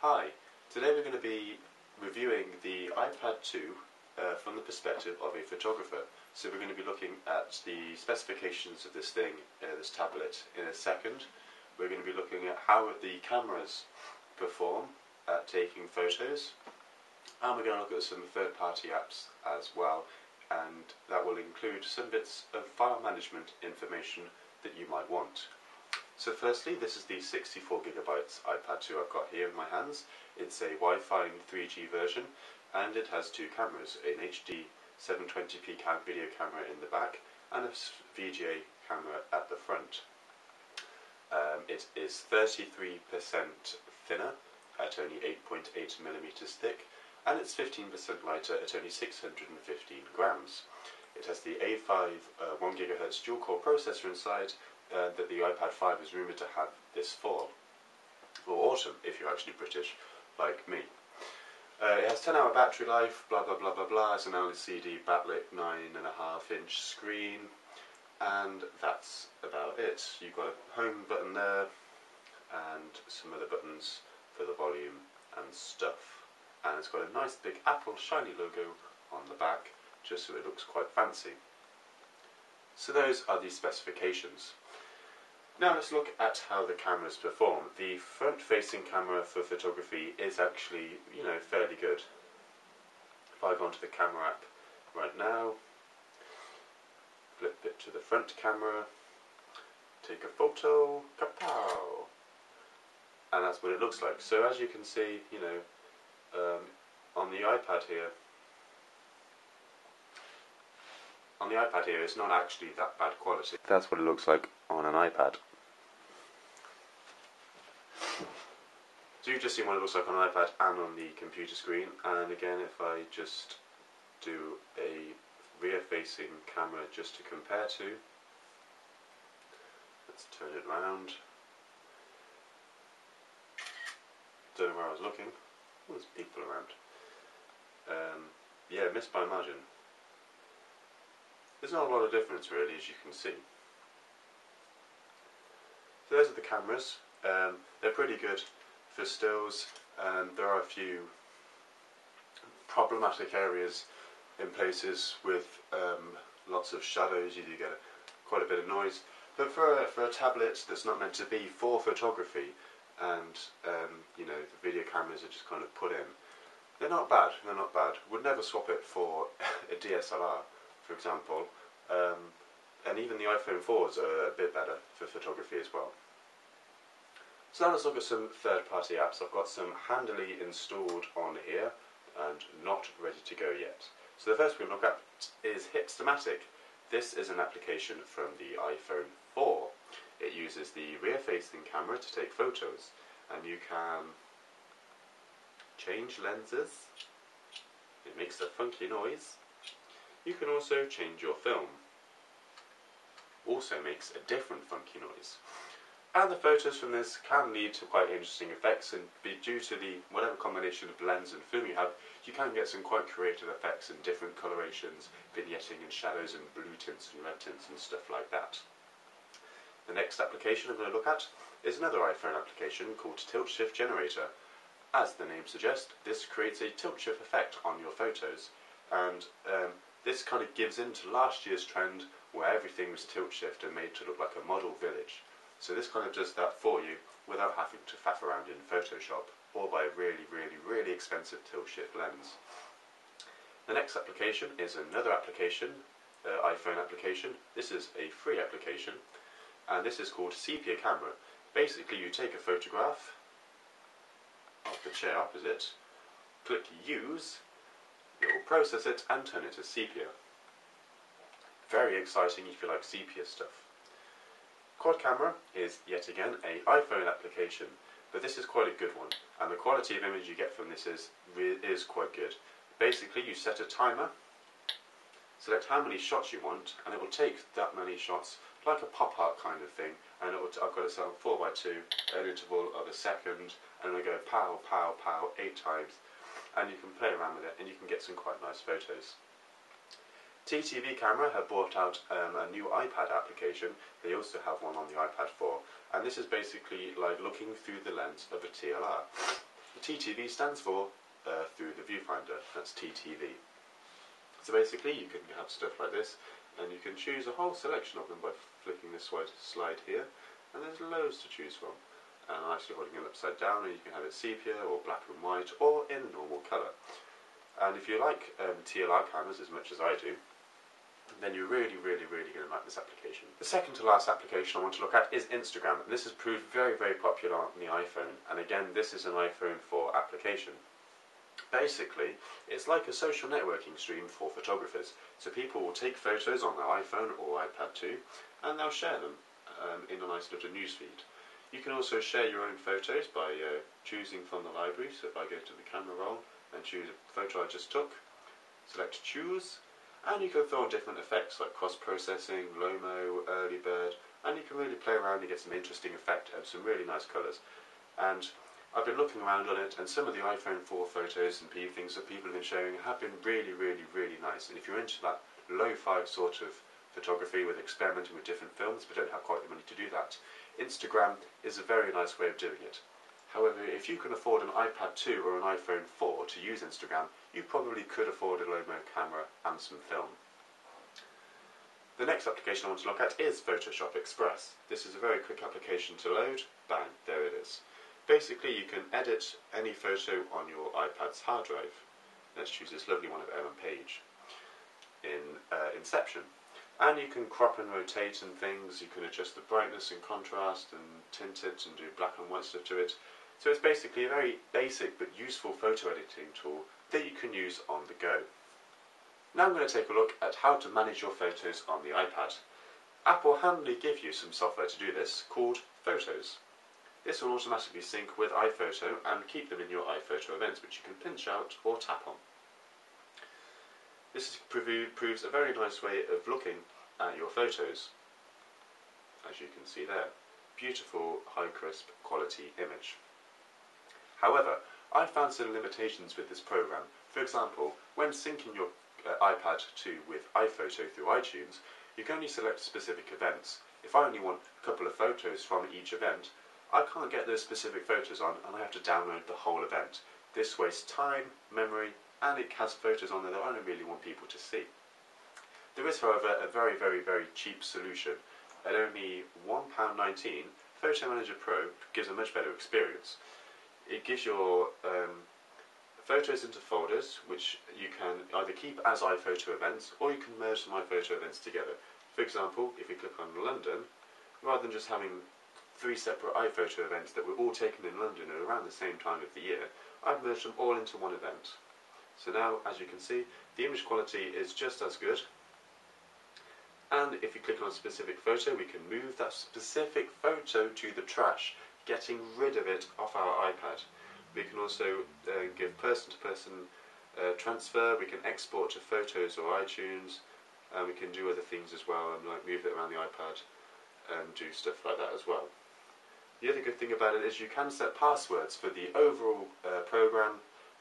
Hi, today we're going to be reviewing the iPad 2 from the perspective of a photographer. So we're going to be looking at the specifications of this thing, this tablet, in a second. We're going to be looking at how the cameras perform at taking photos, and we're going to look at some third-party apps as well, and that will include some bits of file management information that you might want. So firstly, this is the 64GB iPad 2 I've got here in my hands. It's a Wi-Fi 3G version, and it has two cameras, an HD 720p video camera in the back and a VGA camera at the front. It is 33% thinner at only 8.8mm thick, and it's 15% lighter at only 615 grams. It has the A5 1GHz dual-core processor inside that the iPad 5 is rumoured to have this fall, or autumn if you're actually British like me. It has 10-hour battery life, blah blah blah blah blah. It's an LCD backlit 9.5-inch screen, and that's about it. You've got a home button there, and some other buttons for the volume and stuff. And it's got a nice big Apple shiny logo on the back, just so it looks quite fancy. So those are the specifications. Now let's look at how the cameras perform. The front-facing camera for photography is actually, fairly good. If I go onto the camera app right now, flip it to the front camera, take a photo, kapow! And that's what it looks like. So as you can see, on the iPad here, it's not actually that bad quality. That's what it looks like on an iPad. So you've just seen what it looks like on an iPad and on the computer screen. And again, if I just do a rear-facing camera just to compare to, let's turn it around. Don't know where I was looking. Oh, there's people around. Yeah, missed by a margin. There's not a lot of difference really, as you can see. So those are the cameras. They're pretty good for stills. There are a few problematic areas in places with lots of shadows. You do get quite a bit of noise. But for a tablet that's not meant to be for photography, and the video cameras are just kind of put in, they're not bad. They're not bad. Would never swap it for a DSLR, for example. And even the iPhone 4s are a bit better for photography as well. So now let's look at some third-party apps. I've got some handily installed on here and not ready to go yet. So the first we're going to look at is Hipstamatic. This is an application from the iPhone 4. It uses the rear-facing camera to take photos, and you can change lenses. It makes a funky noise. You can also change your film. Also makes a different funky noise. And the photos from this can lead to quite interesting effects, and due to the whatever combination of lens and film you have, you can get some quite creative effects and different colorations, vignetting and shadows and blue tints and red tints and stuff like that. The next application I'm going to look at is another iPhone application called Tilt Shift Generator. As the name suggests, this creates a tilt shift effect on your photos, and this kind of gives into last year's trend where everything was tilt shift and made to look like a model village. So this kind of does that for you without having to faff around in Photoshop or by a really, really, really expensive tilt shift lens. The next application is another application, iPhone application. This is a free application, and this is called Sepia Camera. Basically, you take a photograph of the chair opposite, click Use, it will process it and turn it to sepia. Very exciting if you like sepia stuff. Quad camera is yet again an iPhone application, but this is quite a good one, and the quality of image you get from this is quite good. Basically, you set a timer, select how many shots you want, and it will take that many shots, like a pop art kind of thing, and I've got it set on 4x2, an interval of a second, and we go pow, pow, pow 8 times, and you can play around with it, and you can get some quite nice photos. TTV Camera have brought out a new iPad application. They also have one on the iPad 4, and this is basically like looking through the lens of a TLR. The TTV stands for through the viewfinder, that's TTV. So basically you can have stuff like this, and you can choose a whole selection of them by flicking this slide here, and there's loads to choose from. And I'm actually holding it upside down, and you can have it sepia or black and white or in normal colour. And if you like TLR cameras as much as I do, then you're really going to like this application. The second to last application I want to look at is Instagram. This has proved very popular on the iPhone, and again this is an iPhone 4 application. Basically, it's like a social networking stream for photographers. So people will take photos on their iPhone or iPad 2, and they'll share them in a nice little newsfeed. You can also share your own photos by choosing from the library. So if I go to the camera roll and choose a photo I just took, select choose, and you can throw on different effects like cross-processing, low-mo, early bird, and you can really play around and get some interesting effect and some really nice colours. And I've been looking around on it, and some of the iPhone 4 photos and things that people have been showing have been really nice. And if you're into that lo-fi sort of photography with experimenting with different films but don't have quite the money to do that, Instagram is a very nice way of doing it. However, if you can afford an iPad 2 or an iPhone 4 to use Instagram, you probably could afford a low-mo camera and some film. The next application I want to look at is Photoshop Express. This is a very quick application to load. Bang, there it is. Basically, you can edit any photo on your iPad's hard drive. Let's choose this lovely one of Ellen Page in Inception. And you can crop and rotate and things. You can adjust the brightness and contrast and tint it and do black and white stuff to it. So it's basically a very basic but useful photo editing tool that you can use on the go. Now I'm going to take a look at how to manage your photos on the iPad. Apple handily give you some software to do this called Photos. This will automatically sync with iPhoto and keep them in your iPhoto events, which you can pinch out or tap on. This proves a very nice way of looking at your photos. As you can see there, beautiful, high crisp quality image. However, I found some limitations with this program. For example, when syncing your iPad 2 with iPhoto through iTunes, you can only select specific events. If I only want a couple of photos from each event, I can't get those specific photos on, and I have to download the whole event. This wastes time, memory, and it has photos on there that I don't really want people to see. There is, however, a very cheap solution. At only £1.19, Photo Manager Pro gives a much better experience. It gives your photos into folders, which you can either keep as iPhoto events, or you can merge some iPhoto events together. For example, if you click on London, rather than just having 3 separate iPhoto events that were all taken in London at around the same time of the year, I've merged them all into one event. So now, as you can see, the image quality is just as good. And if you click on a specific photo, we can move that specific photo to the trash, getting rid of it off our iPad. We can also give person-to-person transfer. We can export to Photos or iTunes, and we can do other things as well, and like move it around the iPad and do stuff like that as well. The other good thing about it is you can set passwords for the overall program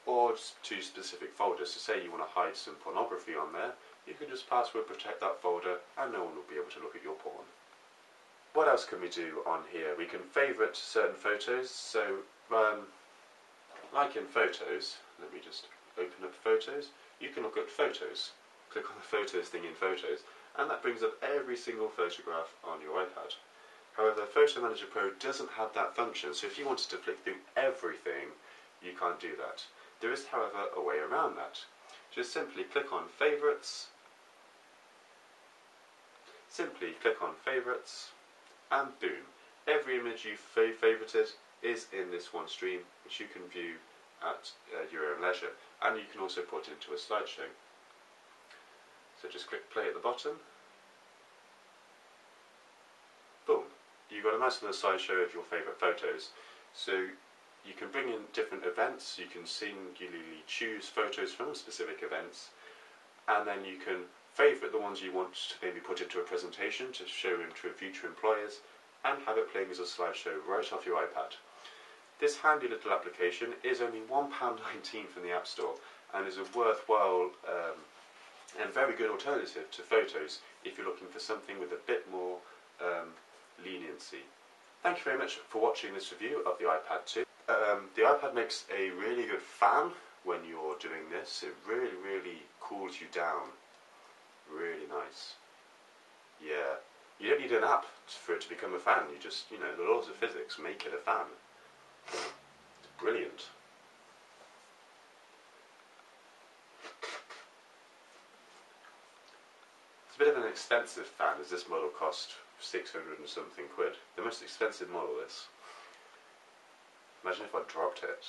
or to specific folders. So say you want to hide some pornography on there, you can just password protect that folder and no one will be able to look at your porn. What else can we do on here? We can favourite certain photos. So like in Photos, let me just open up Photos. You can look at Photos. Click on the Photos thing in Photos, and that brings up every single photograph on your iPad. However, Photo Manager Pro doesn't have that function, so if you wanted to flick through everything, you can't do that. There is, however, a way around that. Just simply click on Favorites, and boom, every image you've favorited is in this one stream, which you can view at your own leisure, and you can also put into a slideshow. So just click play at the bottom. Boom. You've got a nice little slideshow of your favourite photos. So you can bring in different events, you can singularly choose photos from specific events, and then you can favourite the ones you want to maybe put into a presentation to show them to future employers, and have it playing as a slideshow right off your iPad. This handy little application is only £1.19 from the App Store, and is a worthwhile and very good alternative to Photos if you're looking for something with a bit more leniency. Thank you very much for watching this review of the iPad 2. The iPad makes a really good fan when you're doing this. It really cools you down. Really nice. Yeah. You don't need an app for it to become a fan. You just, the laws of physics make it a fan. It's brilliant. It's a bit of an expensive fan, as this model cost 600 and something quid. The most expensive model is. Imagine if I dropped it.